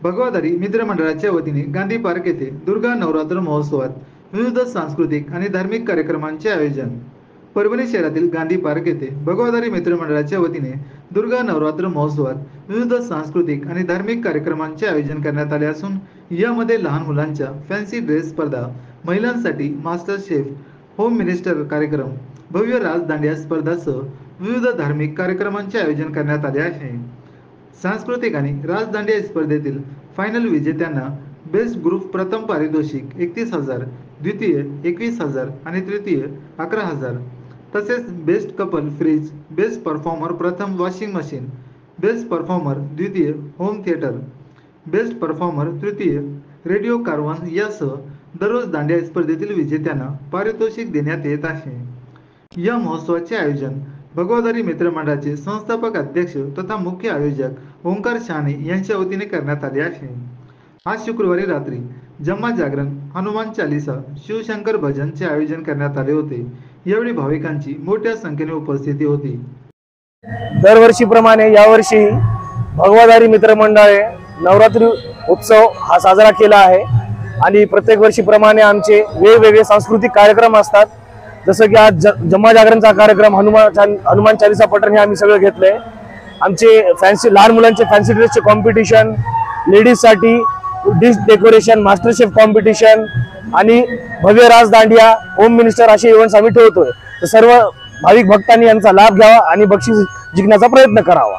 भगवादारी मित्रमंडळाच्या वतीने गांधी पार्क येथे दुर्गा नवरात्र महोत्सवात विविध सांस्कृतिक आणि धार्मिक कार्यक्रमांचे आयोजन। परभणी शहरातील गांधी पार्क येथे भगवादारी मित्रमंडळाच्या वतीने दुर्गा नवरात्र महोत्सवात विविध सांस्कृतिक आणि धार्मिक कार्यक्रमांचे आयोजन करण्यात आले असून यामध्ये लहान मुलांच्या फॅन्सी ड्रेस स्पर्धा, महिलांसाठी मास्टर शेफ, होम मिनिस्टर कार्यक्रम, भव्य रास दांडिया स्पर्धासह विविध धार्मिक कार्यक्रमांचे आयोजन करण्यात आले आहे। सांस्कृतिक आणि रास दांडिया स्पर्धेतील फायनल विजेत्यांना बेस्ट ग्रुप प्रथम पारितोषिक 31,000, द्वितीय 21,000 आणि तृतीय 11,000, तसेच best couple fridge, best performer प्रथम वॉशिंग मशीन, बेस्ट परफॉर्मर द्वितीय होम थिएटर, बेस्ट परफॉर्मर तृतीय रेडिओ कारवान यासह दररोज दांडिया स्पर्धेतील विजेत्यांना पारितोषिक देण्यात येत आहे। या महोत्सवाचे आयोजन भगवादारी मित्रमंडळाचे संस्थापक अध्यक्ष तथा मुख्य आयोजक ओंकार शहाणे यांच्या वतीने करण्यात आले आहे। आज शुक्रवारी रात्री जम्मा जागरण, हनुमान चालीसा, शिवशंकर भजनचे आयोजन करण्यात आले होते। यावेळी भाविकांची मोठ्या संख्येने उपस्थिती होती। दरवर्षीप्रमाणे यावर्षी भगवादारी मित्रमंडळे नवरात्री उत्सव हा साजरा केला आहे आणि प्रत्येक वर्षीप्रमाणे आमचे वेगवेगळे सांस्कृतिक कार्यक्रम असतात। जसं की आज जम्मा जागरणचा कार्यक्रम, हनुमान चालीसा पठण हे आम्ही सगळं घेतलंय। आमचे फॅन्सी लहान मुलांचे फॅन्सी ड्रेसचे कॉम्पिटिशन, लेडीजसाठी dish decoration, master chef competition आणि भव्य रास दांडिया, होम मिनिस्टर असे इव्हेंट्स आम्ही ठेवतोय। तर सर्व भाविक भक्तांनी यांचा लाभ घ्यावा आणि बक्षीस जिंकण्याचा प्रयत्न करावा।